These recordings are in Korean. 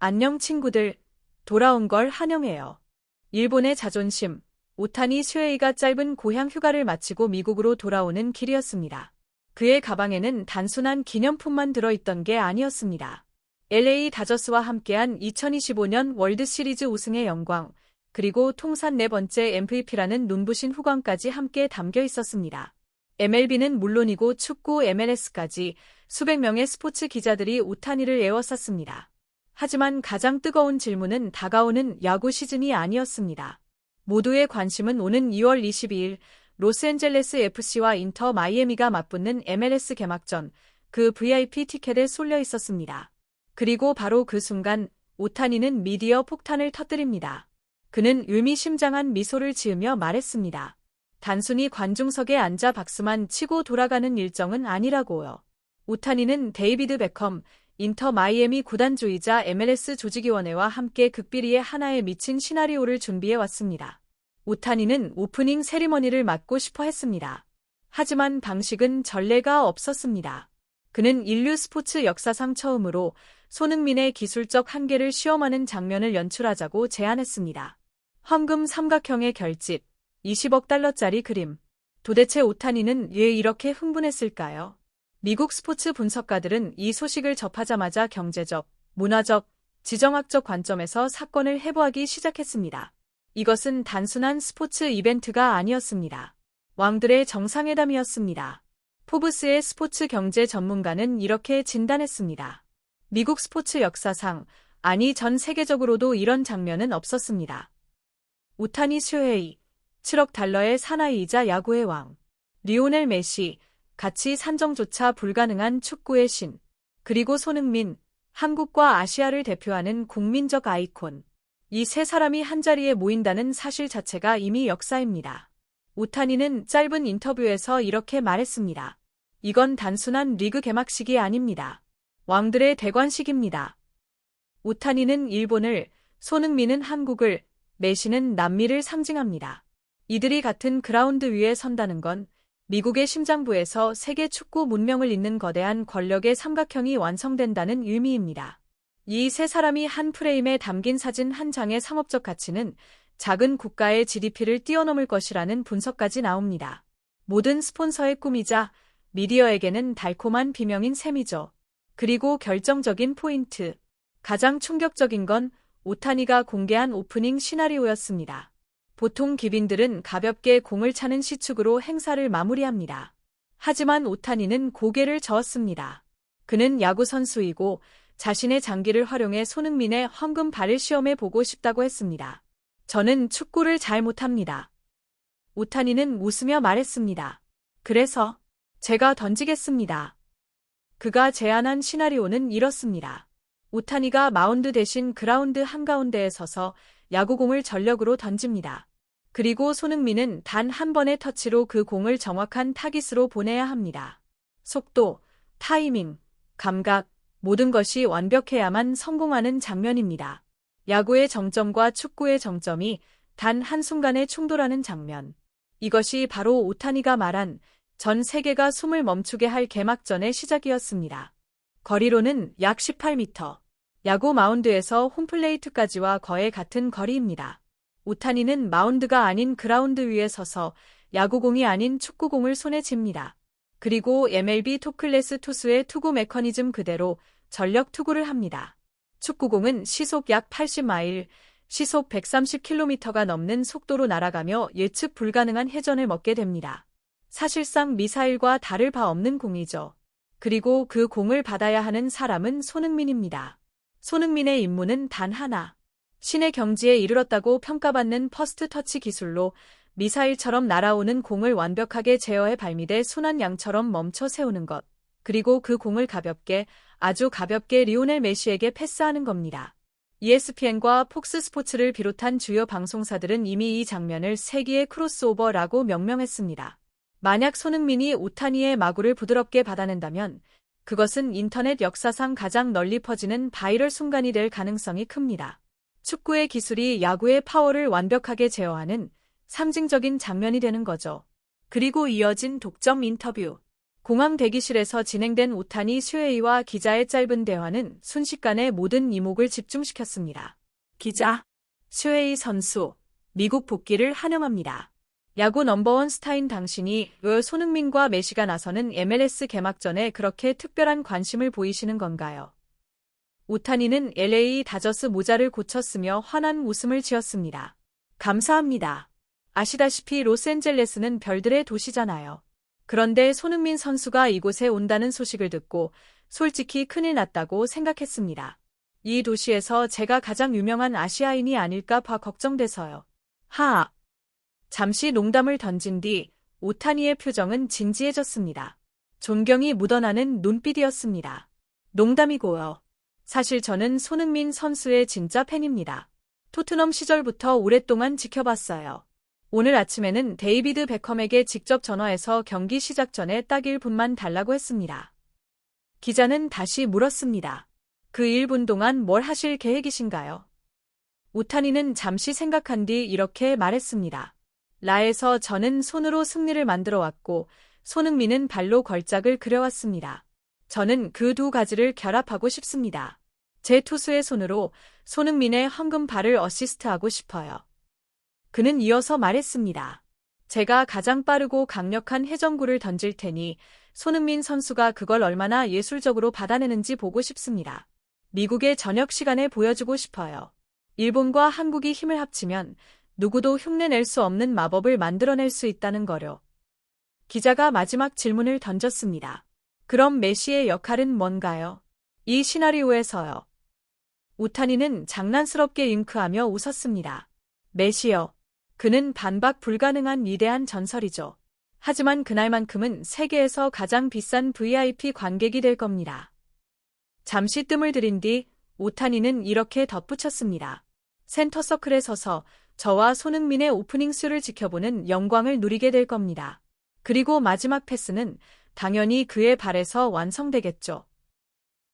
안녕 친구들, 돌아온 걸 환영해요. 일본의 자존심, 오타니 슈에이가 짧은 고향 휴가를 마치고 미국으로 돌아오는 길이었습니다. 그의 가방에는 단순한 기념품만 들어있던 게 아니었습니다. LA 다저스와 함께한 2025년 월드시리즈 우승의 영광, 그리고 통산 4번째 MVP라는 눈부신 후광까지 함께 담겨 있었습니다. MLB는 물론이고 축구 MLS까지 수백 명의 스포츠 기자들이 오타니를 에워쌌습니다. 하지만 가장 뜨거운 질문은 다가오는 야구 시즌이 아니었습니다. 모두의 관심은 오는 2월 22일 로스앤젤레스 FC와 인터 마이애미가 맞붙는 MLS 개막전, 그 VIP 티켓에 쏠려 있었습니다. 그리고 바로 그 순간 오타니는 미디어 폭탄을 터뜨립니다. 그는 의미심장한 미소를 지으며 말했습니다. 단순히 관중석에 앉아 박수만 치고 돌아가는 일정은 아니라고요. 오타니는 데이비드 베컴, 인터 마이애미 구단주이자 MLS 조직위원회와 함께 극비리의 하나에 미친 시나리오를 준비해 왔습니다. 오타니는 오프닝 세리머니를 맡고 싶어 했습니다. 하지만 방식은 전례가 없었습니다. 그는 인류 스포츠 역사상 처음으로 손흥민의 기술적 한계를 시험하는 장면을 연출하자고 제안했습니다. 황금 삼각형의 결집, 20억 달러짜리 그림. 도대체 오타니는 왜 이렇게 흥분했을까요? 미국 스포츠 분석가들은 이 소식을 접하자마자 경제적, 문화적, 지정학적 관점에서 사건을 해부하기 시작했습니다. 이것은 단순한 스포츠 이벤트가 아니었습니다. 왕들의 정상회담이었습니다. 포브스의 스포츠 경제 전문가는 이렇게 진단했습니다. 미국 스포츠 역사상, 아니 전 세계적으로도 이런 장면은 없었습니다. 오타니 슈헤이, 7억 달러의 사나이이자 야구의 왕. 리오넬 메시, 가치 산정조차 불가능한 축구의 신. 그리고 손흥민, 한국과 아시아를 대표하는 국민적 아이콘. 이 세 사람이 한자리에 모인다는 사실 자체가 이미 역사입니다. 오타니는 짧은 인터뷰에서 이렇게 말했습니다. 이건 단순한 리그 개막식이 아닙니다. 왕들의 대관식입니다. 오타니는 일본을, 손흥민은 한국을, 메시는 남미를 상징합니다. 이들이 같은 그라운드 위에 선다는 건 미국의 심장부에서 세계 축구 문명을 잇는 거대한 권력의 삼각형이 완성된다는 의미입니다. 이 세 사람이 한 프레임에 담긴 사진 한 장의 상업적 가치는 작은 국가의 GDP를 뛰어넘을 것이라는 분석까지 나옵니다. 모든 스폰서의 꿈이자 미디어에게는 달콤한 비명인 셈이죠. 그리고 결정적인 포인트. 가장 충격적인 건 오타니가 공개한 오프닝 시나리오였습니다. 보통 기빈들은 가볍게 공을 차는 시축으로 행사를 마무리합니다. 하지만 오타니는 고개를 저었습니다. 그는 야구 선수이고 자신의 장기를 활용해 손흥민의 황금 발을 시험해 보고 싶다고 했습니다. 저는 축구를 잘 못합니다. 오타니는 웃으며 말했습니다. 그래서 제가 던지겠습니다. 그가 제안한 시나리오는 이렇습니다. 오타니가 마운드 대신 그라운드 한가운데에 서서 야구공을 전력으로 던집니다. 그리고 손흥민은 단 한 번의 터치로 그 공을 정확한 타깃으로 보내야 합니다. 속도, 타이밍, 감각, 모든 것이 완벽해야만 성공하는 장면입니다. 야구의 정점과 축구의 정점이 단 한순간에 충돌하는 장면. 이것이 바로 오타니가 말한 전 세계가 숨을 멈추게 할 개막전의 시작이었습니다. 거리로는 약 18m. 야구 마운드에서 홈플레이트까지와 거의 같은 거리입니다. 오타니는 마운드가 아닌 그라운드 위에 서서 야구공이 아닌 축구공을 손에 쥡니다. 그리고 MLB 톱클래스 투수의 투구 메커니즘 그대로 전력 투구를 합니다. 축구공은 시속 약 80마일, 시속 130km가 넘는 속도로 날아가며 예측 불가능한 회전을 먹게 됩니다. 사실상 미사일과 다를 바 없는 공이죠. 그리고 그 공을 받아야 하는 사람은 손흥민입니다. 손흥민의 임무는 단 하나. 신의 경지에 이르렀다고 평가받는 퍼스트 터치 기술로 미사일처럼 날아오는 공을 완벽하게 제어해 발밑에 순한 양처럼 멈춰 세우는 것. 그리고 그 공을 가볍게, 아주 가볍게 리오넬 메시에게 패스하는 겁니다. ESPN과 폭스 스포츠를 비롯한 주요 방송사들은 이미 이 장면을 세기의 크로스오버라고 명명했습니다. 만약 손흥민이 오타니의 마구를 부드럽게 받아낸다면 그것은 인터넷 역사상 가장 널리 퍼지는 바이럴 순간이 될 가능성이 큽니다. 축구의 기술이 야구의 파워를 완벽하게 제어하는 상징적인 장면이 되는 거죠. 그리고 이어진 독점 인터뷰. 공항 대기실에서 진행된 오타니 슈에이와 기자의 짧은 대화는 순식간에 모든 이목을 집중시켰습니다. 기자, 슈에이 선수, 미국 복귀를 환영합니다. 야구 넘버원 스타인 당신이 왜 손흥민과 메시가 나서는 MLS 개막전에 그렇게 특별한 관심을 보이시는 건가요? 오타니는 LA 다저스 모자를 고쳤으며 환한 웃음을 지었습니다. 감사합니다. 아시다시피 로스앤젤레스는 별들의 도시잖아요. 그런데 손흥민 선수가 이곳에 온다는 소식을 듣고 솔직히 큰일 났다고 생각했습니다. 이 도시에서 제가 가장 유명한 아시아인이 아닐까 봐 걱정돼서요. 잠시 농담을 던진 뒤 오타니의 표정은 진지해졌습니다. 존경이 묻어나는 눈빛이었습니다. 농담이고요. 사실 저는 손흥민 선수의 진짜 팬입니다. 토트넘 시절부터 오랫동안 지켜봤어요. 오늘 아침에는 데이비드 베컴에게 직접 전화해서 경기 시작 전에 딱 1분만 달라고 했습니다. 기자는 다시 물었습니다. 그 1분 동안 뭘 하실 계획이신가요? 오타니는 잠시 생각한 뒤 이렇게 말했습니다. 라에서 저는 손으로 승리를 만들어 왔고 손흥민은 발로 걸작을 그려왔습니다. 저는 그 두 가지를 결합하고 싶습니다. 제 투수의 손으로 손흥민의 황금 발을 어시스트하고 싶어요. 그는 이어서 말했습니다. 제가 가장 빠르고 강력한 회전구를 던질 테니 손흥민 선수가 그걸 얼마나 예술적으로 받아내는지 보고 싶습니다. 미국의 저녁 시간에 보여주고 싶어요. 일본과 한국이 힘을 합치면 누구도 흉내낼 수 없는 마법을 만들어낼 수 있다는 거요. 기자가 마지막 질문을 던졌습니다. 그럼 메시의 역할은 뭔가요? 이 시나리오에서요. 오타니는 장난스럽게 잉크하며 웃었습니다. 메시요. 그는 반박 불가능한 위대한 전설이죠. 하지만 그날만큼은 세계에서 가장 비싼 VIP 관객이 될 겁니다. 잠시 뜸을 들인 뒤 오타니는 이렇게 덧붙였습니다. 센터 서클에 서서 저와 손흥민의 오프닝 슛을 지켜보는 영광을 누리게 될 겁니다. 그리고 마지막 패스는 당연히 그의 발에서 완성되겠죠.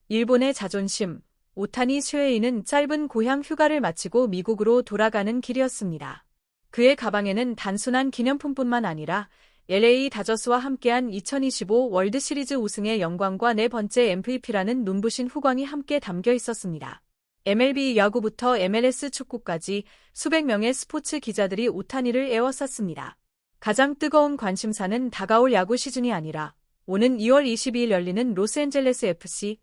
일본의 자존심, 오타니 슈에이는 짧은 고향 휴가를 마치고 미국으로 돌아가는 길이었습니다. 그의 가방에는 단순한 기념품뿐만 아니라 LA 다저스와 함께한 2025 월드시리즈 우승의 영광과 네 번째 MVP라는 눈부신 후광이 함께 담겨 있었습니다. MLB 야구부터 MLS 축구까지 수백 명의 스포츠 기자들이 오타니를 에워쌌습니다. 가장 뜨거운 관심사는 다가올 야구 시즌이 아니라 오는 2월 22일 열리는 로스앤젤레스 FC,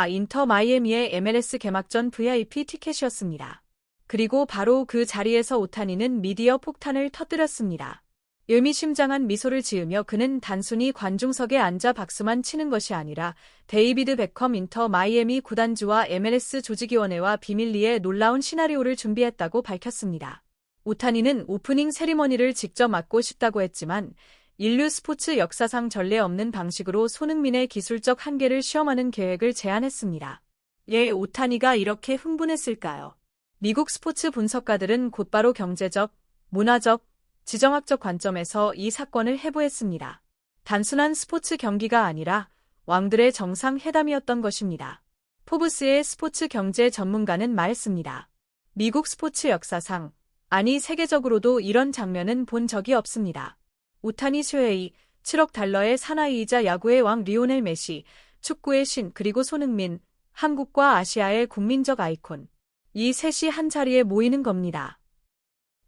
인터 마이애미의 MLS 개막전 VIP 티켓이었습니다. 그리고 바로 그 자리에서 오타니는 미디어 폭탄을 터뜨렸습니다. 의미심장한 미소를 지으며 그는 단순히 관중석에 앉아 박수만 치는 것이 아니라 데이비드 베컴 인터 마이애미 구단주와 MLS 조직위원회와 비밀리에 놀라운 시나리오를 준비했다고 밝혔습니다. 오타니는 오프닝 세리머니를 직접 맡고 싶다고 했지만 인류 스포츠 역사상 전례 없는 방식으로 손흥민의 기술적 한계를 시험하는 계획을 제안했습니다. 왜 오타니가 이렇게 흥분했을까요? 미국 스포츠 분석가들은 곧바로 경제적, 문화적, 지정학적 관점에서 이 사건을 해부했습니다. 단순한 스포츠 경기가 아니라 왕들의 정상회담이었던 것입니다. 포브스의 스포츠 경제 전문가는 말했습니다. 미국 스포츠 역사상, 아니 세계적으로도 이런 장면은 본 적이 없습니다. 오타니 슈에이, 7억 달러의 사나이이자 야구의 왕 리오넬 메시, 축구의 신 그리고 손흥민, 한국과 아시아의 국민적 아이콘. 이 셋이 한 자리에 모이는 겁니다.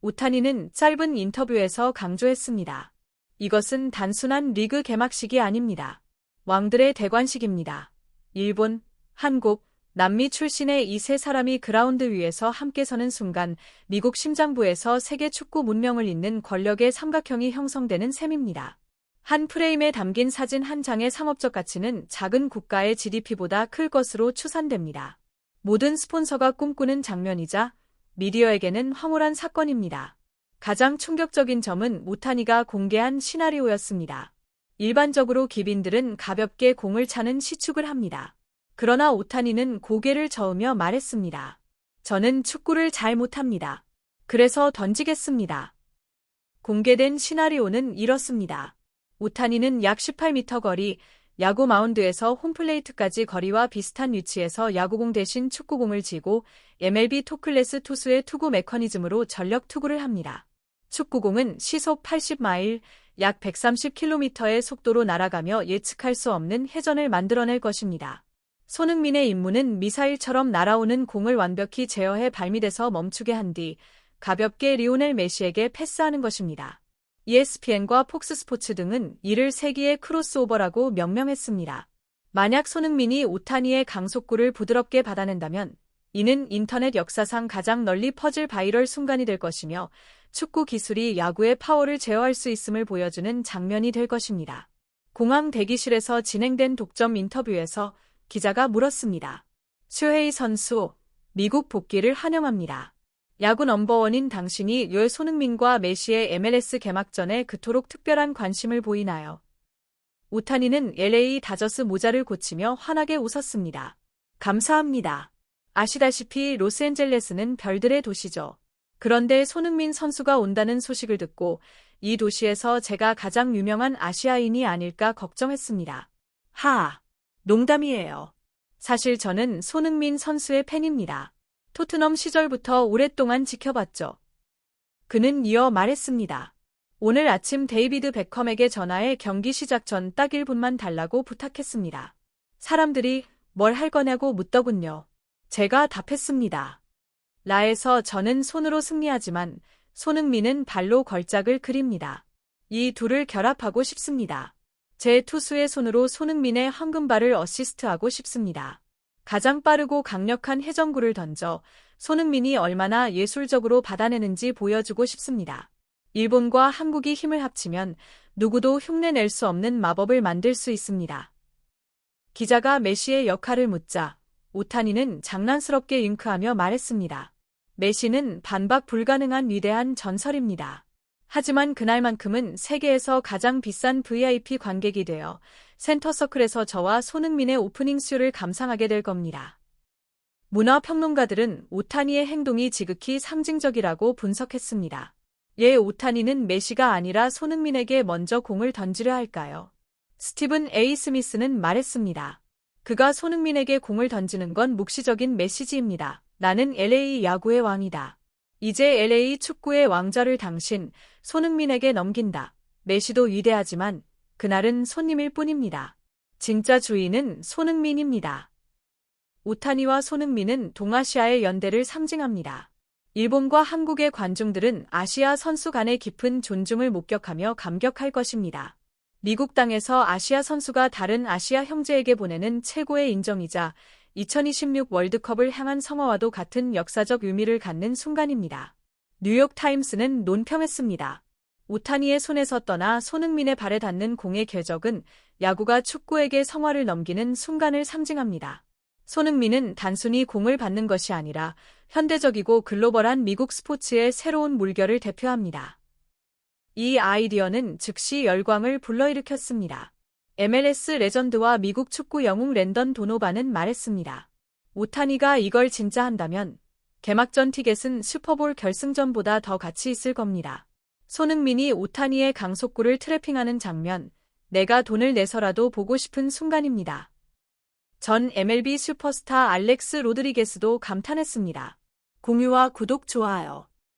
오타니는 짧은 인터뷰에서 강조했습니다. 이것은 단순한 리그 개막식이 아닙니다. 왕들의 대관식입니다. 일본, 한국, 남미 출신의 이 세 사람이 그라운드 위에서 함께 서는 순간 미국 심장부에서 세계 축구 문명을 잇는 권력의 삼각형이 형성되는 셈입니다. 한 프레임에 담긴 사진 한 장의 상업적 가치는 작은 국가의 GDP보다 클 것으로 추산됩니다. 모든 스폰서가 꿈꾸는 장면이자 미디어에게는 황홀한 사건입니다. 가장 충격적인 점은 오타니가 공개한 시나리오였습니다. 일반적으로 기빈들은 가볍게 공을 차는 시축을 합니다. 그러나 오타니는 고개를 저으며 말했습니다. 저는 축구를 잘 못합니다. 그래서 던지겠습니다. 공개된 시나리오는 이렇습니다. 오타니는 약 18m 거리, 야구 마운드에서 홈플레이트까지 거리와 비슷한 위치에서 야구공 대신 축구공을 쥐고 MLB 토클래스 투수의 투구 메커니즘으로 전력 투구를 합니다. 축구공은 시속 80마일, 약 130km의 속도로 날아가며 예측할 수 없는 회전을 만들어낼 것입니다. 손흥민의 임무는 미사일처럼 날아오는 공을 완벽히 제어해 발밑에서 멈추게 한 뒤 가볍게 리오넬 메시에게 패스하는 것입니다. ESPN과 폭스스포츠 등은 이를 세기의 크로스오버라고 명명했습니다. 만약 손흥민이 오타니의 강속구를 부드럽게 받아낸다면 이는 인터넷 역사상 가장 널리 퍼질 바이럴 순간이 될 것이며 축구 기술이 야구의 파워를 제어할 수 있음을 보여주는 장면이 될 것입니다. 공항 대기실에서 진행된 독점 인터뷰에서 기자가 물었습니다. 슈헤이 선수, 미국 복귀를 환영합니다. 야구 넘버원인 당신이 왜 손흥민과 메시의 MLS 개막전에 그토록 특별한 관심을 보이나요? 오타니는 LA 다저스 모자를 고치며 환하게 웃었습니다. 감사합니다. 아시다시피 로스앤젤레스는 별들의 도시죠. 그런데 손흥민 선수가 온다는 소식을 듣고 이 도시에서 제가 가장 유명한 아시아인이 아닐까 걱정했습니다. 농담이에요. 사실 저는 손흥민 선수의 팬입니다. 토트넘 시절부터 오랫동안 지켜봤죠. 그는 이어 말했습니다. 오늘 아침 데이비드 베컴에게 전화해 경기 시작 전 딱 1분만 달라고 부탁했습니다. 사람들이 뭘 할 거냐고 묻더군요. 제가 답했습니다. 라에서 저는 손으로 승리하지만 손흥민은 발로 걸작을 그립니다. 이 둘을 결합하고 싶습니다. 제 투수의 손으로 손흥민의 황금발을 어시스트하고 싶습니다. 가장 빠르고 강력한 회전구를 던져 손흥민이 얼마나 예술적으로 받아내는지 보여주고 싶습니다. 일본과 한국이 힘을 합치면 누구도 흉내낼 수 없는 마법을 만들 수 있습니다. 기자가 메시의 역할을 묻자 오타니는 장난스럽게 윙크하며 말했습니다. 메시는 반박 불가능한 위대한 전설입니다. 하지만 그날만큼은 세계에서 가장 비싼 VIP 관객이 되어 센터서클에서 저와 손흥민의 오프닝 쇼를 감상하게 될 겁니다. 문화평론가들은 오타니의 행동이 지극히 상징적이라고 분석했습니다. 오타니는 메시가 아니라 손흥민에게 먼저 공을 던지려 할까요? 스티븐 A. 스미스는 말했습니다. 그가 손흥민에게 공을 던지는 건 묵시적인 메시지입니다. 나는 LA 야구의 왕이다. 이제 LA 축구의 왕좌를 당신 손흥민에게 넘긴다. 메시도 위대하지만 그날은 손님일 뿐입니다. 진짜 주인은 손흥민입니다. 오타니와 손흥민은 동아시아의 연대를 상징합니다. 일본과 한국의 관중들은 아시아 선수 간의 깊은 존중을 목격하며 감격할 것입니다. 미국 땅에서 아시아 선수가 다른 아시아 형제에게 보내는 최고의 인정이자 2026 월드컵을 향한 성화와도 같은 역사적 의미를 갖는 순간입니다. 뉴욕타임스는 논평했습니다. 오타니의 손에서 떠나 손흥민의 발에 닿는 공의 궤적은 야구가 축구에게 성화를 넘기는 순간을 상징합니다. 손흥민은 단순히 공을 받는 것이 아니라 현대적이고 글로벌한 미국 스포츠의 새로운 물결을 대표합니다. 이 아이디어는 즉시 열광을 불러일으켰습니다. MLS 레전드와 미국 축구 영웅 랜던 도노반은 말했습니다. 오타니가 이걸 진짜 한다면 개막전 티켓은 슈퍼볼 결승전보다 더 가치 있을 겁니다. 손흥민이 오타니의 강속구를 트래핑하는 장면, 내가 돈을 내서라도 보고 싶은 순간입니다. 전 MLB 슈퍼스타 알렉스 로드리게스도 감탄했습니다. 공유와 구독, 좋아요.